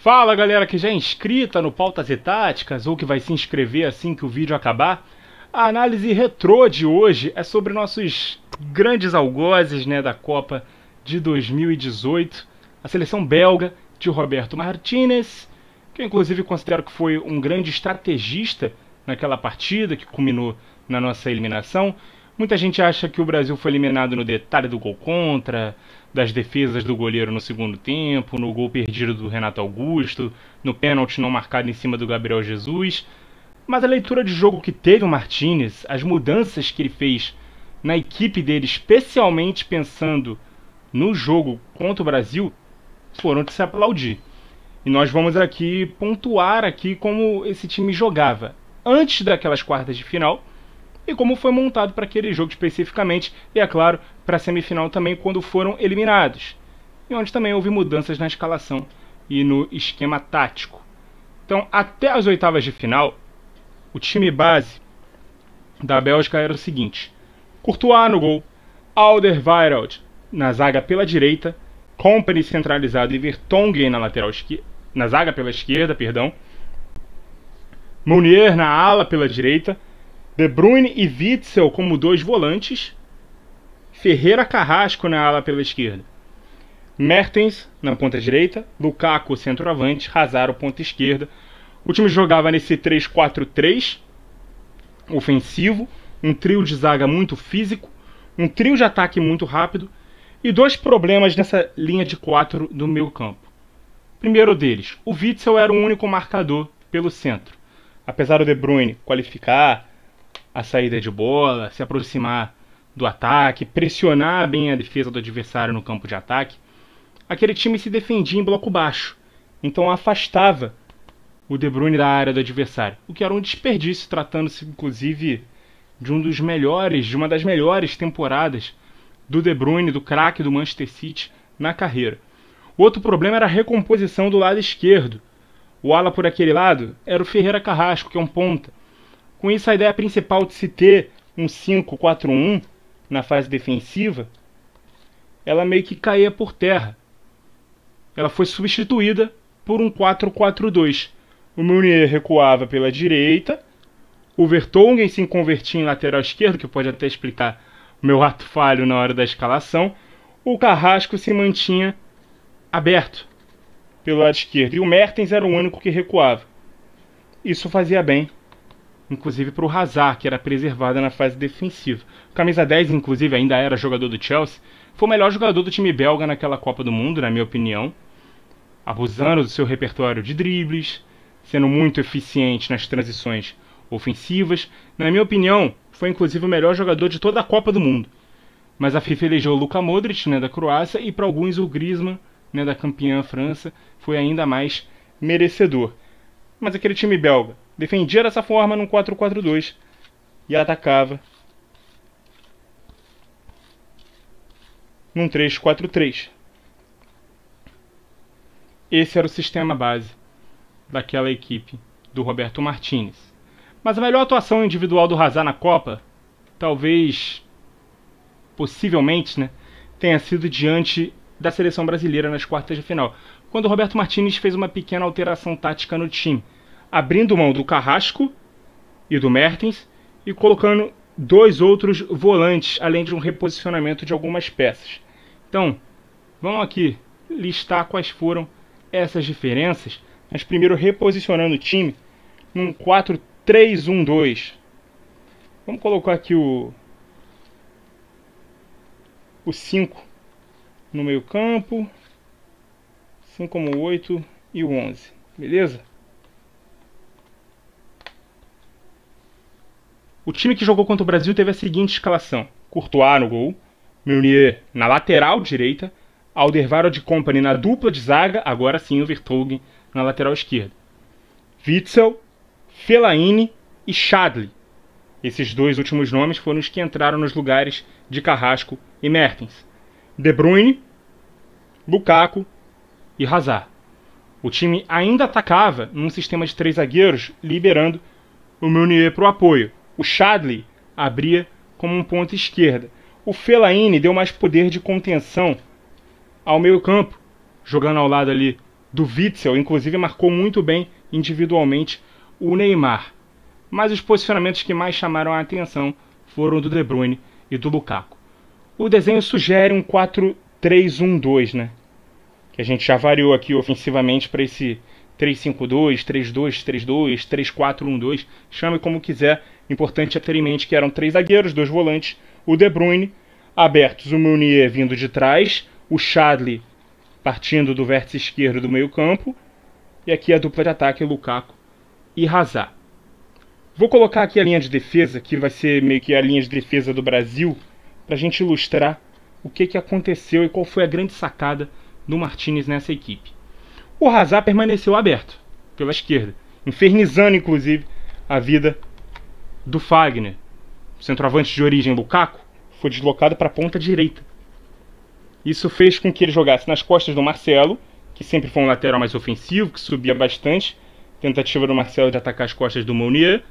Fala galera que já é inscrita no Pautas e Táticas ou que vai se inscrever assim que o vídeo acabar. A análise retrô de hoje é sobre nossos grandes algozes, da Copa de 2018. A seleção belga de Roberto Martínez, que eu inclusive considero que foi um grande estrategista naquela partida que culminou na nossa eliminação. Muita gente acha que o Brasil foi eliminado no detalhe do gol contra, das defesas do goleiro no segundo tempo, no gol perdido do Renato Augusto, no pênalti não marcado em cima do Gabriel Jesus. Mas a leitura de jogo que teve o Martínez, as mudanças que ele fez na equipe dele, especialmente pensando no jogo contra o Brasil, foram de se aplaudir. E nós vamos aqui pontuar aqui como esse time jogava antes daquelas quartas de final e como foi montado para aquele jogo especificamente, e é claro, para a semifinal também quando foram eliminados, e onde também houve mudanças na escalação e no esquema tático. Então, até as oitavas de final, o time base da Bélgica era o seguinte: Courtois no gol, Alderweireld na zaga pela direita, Kompany centralizado e Vertonghen na zaga pela esquerda, Meunier na ala pela direita, De Bruyne e Witsel como dois volantes, Ferreira Carrasco na ala pela esquerda, Mertens na ponta direita, Lukaku centroavante, Hazard ponta esquerda. O time jogava nesse 3-4-3 ofensivo, um trio de zaga muito físico, um trio de ataque muito rápido e dois problemas nessa linha de 4 do meio campo. Primeiro deles, o Witsel era o único marcador pelo centro. Apesar do De Bruyne qualificar a saída de bola, se aproximar do ataque, pressionar bem a defesa do adversário no campo de ataque, aquele time se defendia em bloco baixo, então afastava o De Bruyne da área do adversário, o que era um desperdício, tratando-se inclusive de uma das melhores temporadas do De Bruyne, do craque do Manchester City na carreira. O outro problema era a recomposição do lado esquerdo. O ala por aquele lado era o Ferreira Carrasco, que é um ponta. Com isso, a ideia principal de se ter um 5-4-1 na fase defensiva, ela meio que caía por terra. Ela foi substituída por um 4-4-2. O Meunier recuava pela direita, o Vertonghen se convertia em lateral esquerdo, que pode até explicar o meu ato falho na hora da escalação. O Carrasco se mantinha aberto pelo lado esquerdo e o Mertens era o único que recuava. Isso fazia bem, inclusive para o Hazard, que era preservado na fase defensiva. O camisa 10, inclusive, ainda era jogador do Chelsea, foi o melhor jogador do time belga naquela Copa do Mundo, na minha opinião, abusando do seu repertório de dribles, sendo muito eficiente nas transições ofensivas. Na minha opinião, foi inclusive o melhor jogador de toda a Copa do Mundo. Mas a FIFA elegeu o Luka Modric, da Croácia, e para alguns o Griezmann, da campeã França, foi ainda mais merecedor. Mas aquele time belga defendia dessa forma num 4-4-2 e atacava num 3-4-3. Esse era o sistema base daquela equipe do Roberto Martínez. Mas a melhor atuação individual do Hazard na Copa, talvez, possivelmente, tenha sido diante da seleção brasileira nas quartas de final, quando o Roberto Martínez fez uma pequena alteração tática no time, abrindo mão do Carrasco e do Mertens e colocando dois outros volantes, além de um reposicionamento de algumas peças. Então, vamos aqui listar quais foram essas diferenças, mas primeiro reposicionando o time num 4-3-1-2. Vamos colocar aqui o 5 no meio campo, assim como o 8 e o 11, beleza? O time que jogou contra o Brasil teve a seguinte escalação: Courtois no gol, Meunier na lateral direita, Alderweireld e Kompany na dupla de zaga, agora sim o Vertonghen na lateral esquerda, Witsel, Fellaini e Chadli. Esses dois últimos nomes foram os que entraram nos lugares de Carrasco e Mertens. De Bruyne, Lukaku e Hazard. O time ainda atacava num sistema de 3 zagueiros, liberando o Meunier para o apoio. O Chadli abria como um ponta esquerda. O Fellaini deu mais poder de contenção ao meio campo, jogando ao lado ali do Witsel, inclusive marcou muito bem individualmente o Neymar. Mas os posicionamentos que mais chamaram a atenção foram do De Bruyne e do Lukaku. O desenho sugere um 4-3-1-2, né? Que a gente já variou aqui ofensivamente para esse 3-5-2, 3-2-3-2, 3-4-1-2, chame como quiser. Importante é ter em mente que eram 3 zagueiros, 2 volantes, o De Bruyne, abertos o Meunier vindo de trás, o Chadli partindo do vértice esquerdo do meio campo, e aqui a dupla de ataque, Lukaku e Hazard. Vou colocar aqui a linha de defesa, que vai ser meio que a linha de defesa do Brasil, para a gente ilustrar o que aconteceu e qual foi a grande sacada do Martínez nessa equipe. O Hazard permaneceu aberto pela esquerda, infernizando inclusive a vida do Fagner. O centroavante de origem Lukaku foi deslocado para a ponta direita. Isso fez com que ele jogasse nas costas do Marcelo, que sempre foi um lateral mais ofensivo, que subia bastante. Tentativa do Marcelo de atacar as costas do Meunier.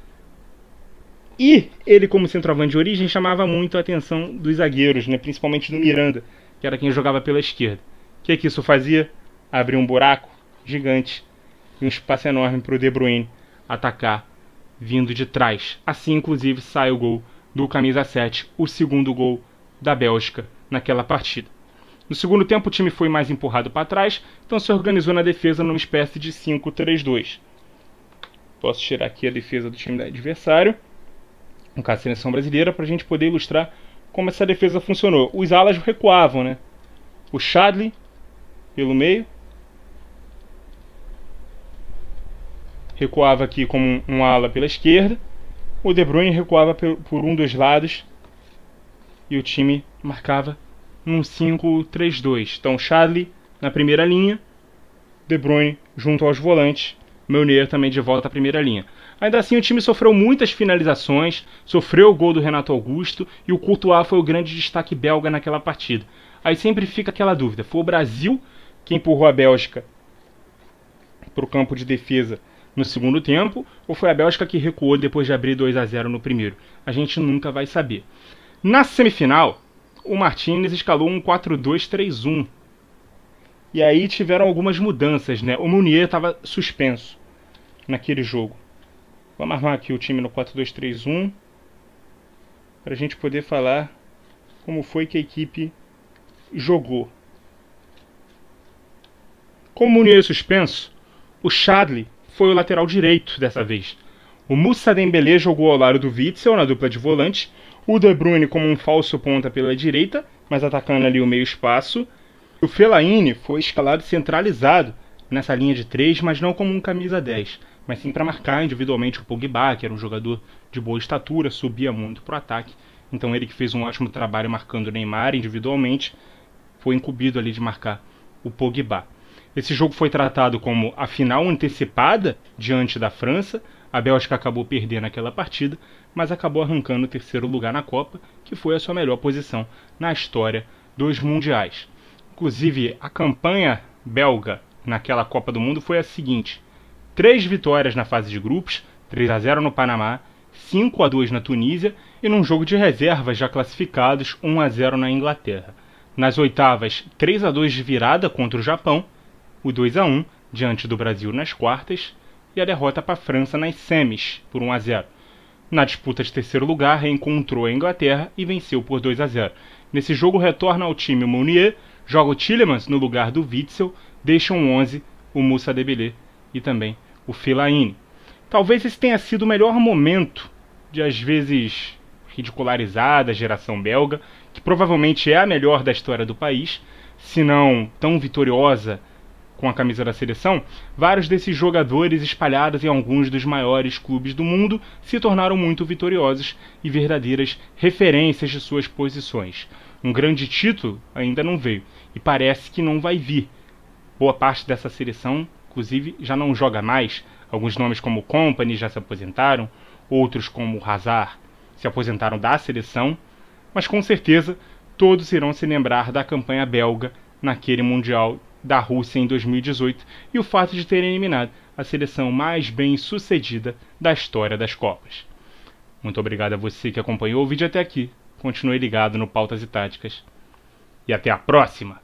E ele, como centroavante de origem, chamava muito a atenção dos zagueiros, né? Principalmente do Miranda, que era quem jogava pela esquerda. O que isso fazia? Abrir um buraco gigante e um espaço enorme para o De Bruyne atacar vindo de trás. Assim, inclusive, sai o gol do camisa 7, o segundo gol da Bélgica naquela partida. No segundo tempo, o time foi mais empurrado para trás, então se organizou na defesa numa espécie de 5-3-2. Posso tirar aqui a defesa do time do adversário, no caso a seleção brasileira, para a gente poder ilustrar como essa defesa funcionou. Os alas recuavam, né? O Chadli pelo meio, recuava aqui como um ala pela esquerda, o De Bruyne recuava por um dos lados e o time marcava num 5-3-2. Então Chadli na primeira linha, De Bruyne junto aos volantes, Meunier também de volta à primeira linha. Ainda assim o time sofreu muitas finalizações, sofreu o gol do Renato Augusto e o Courtois foi o grande destaque belga naquela partida. Aí sempre fica aquela dúvida, foi o Brasil que empurrou a Bélgica para o campo de defesa no segundo tempo, ou foi a Bélgica que recuou depois de abrir 2-0 no primeiro? A gente nunca vai saber. Na semifinal, o Martínez escalou um 4-2-3-1. E aí tiveram algumas mudanças, né? O Meunier estava suspenso naquele jogo. Vamos armar aqui o time no 4-2-3-1 para a gente poder falar como foi que a equipe jogou. Como o Meunier suspenso, o Chadli foi o lateral direito dessa vez. O Moussa Dembélé jogou ao lado do Witsel na dupla de volante, o De Bruyne como um falso ponta pela direita, mas atacando ali o meio espaço. O Fellaini foi escalado centralizado nessa linha de 3, mas não como um camisa 10, mas sim para marcar individualmente o Pogba, que era um jogador de boa estatura, subia muito para o ataque. Então ele, que fez um ótimo trabalho marcando o Neymar individualmente, foi incumbido ali de marcar o Pogba. Esse jogo foi tratado como a final antecipada diante da França. A Bélgica acabou perdendo aquela partida, mas acabou arrancando o terceiro lugar na Copa, que foi a sua melhor posição na história dos mundiais. Inclusive, a campanha belga naquela Copa do Mundo foi a seguinte: 3 vitórias na fase de grupos, 3-0 no Panamá, 5-2 na Tunísia e num jogo de reservas já classificados, 1-0 na Inglaterra. Nas oitavas, 3-2 de virada contra o Japão, o 2-1 diante do Brasil nas quartas e a derrota para a França nas semis por 1-0. Na disputa de terceiro lugar, reencontrou a Inglaterra e venceu por 2-0. Nesse jogo retorna ao time o Meunier, joga o Tielemans no lugar do Witsel, deixa um 11 o Moussa Dembélé e também o Fellaini. Talvez esse tenha sido o melhor momento de, às vezes, ridicularizada geração belga, que provavelmente é a melhor da história do país, se não tão vitoriosa com a camisa da seleção. Vários desses jogadores espalhados em alguns dos maiores clubes do mundo se tornaram muito vitoriosos e verdadeiras referências de suas posições. Um grande título ainda não veio e parece que não vai vir. Boa parte dessa seleção, inclusive, já não joga mais. Alguns nomes como Kompany já se aposentaram, outros como Hazard se aposentaram da seleção, mas com certeza todos irão se lembrar da campanha belga naquele Mundial da Rússia em 2018 e o fato de terem eliminado a seleção mais bem sucedida da história das Copas. Muito obrigado a você que acompanhou o vídeo até aqui. Continue ligado no Pautas e Táticas. E até a próxima!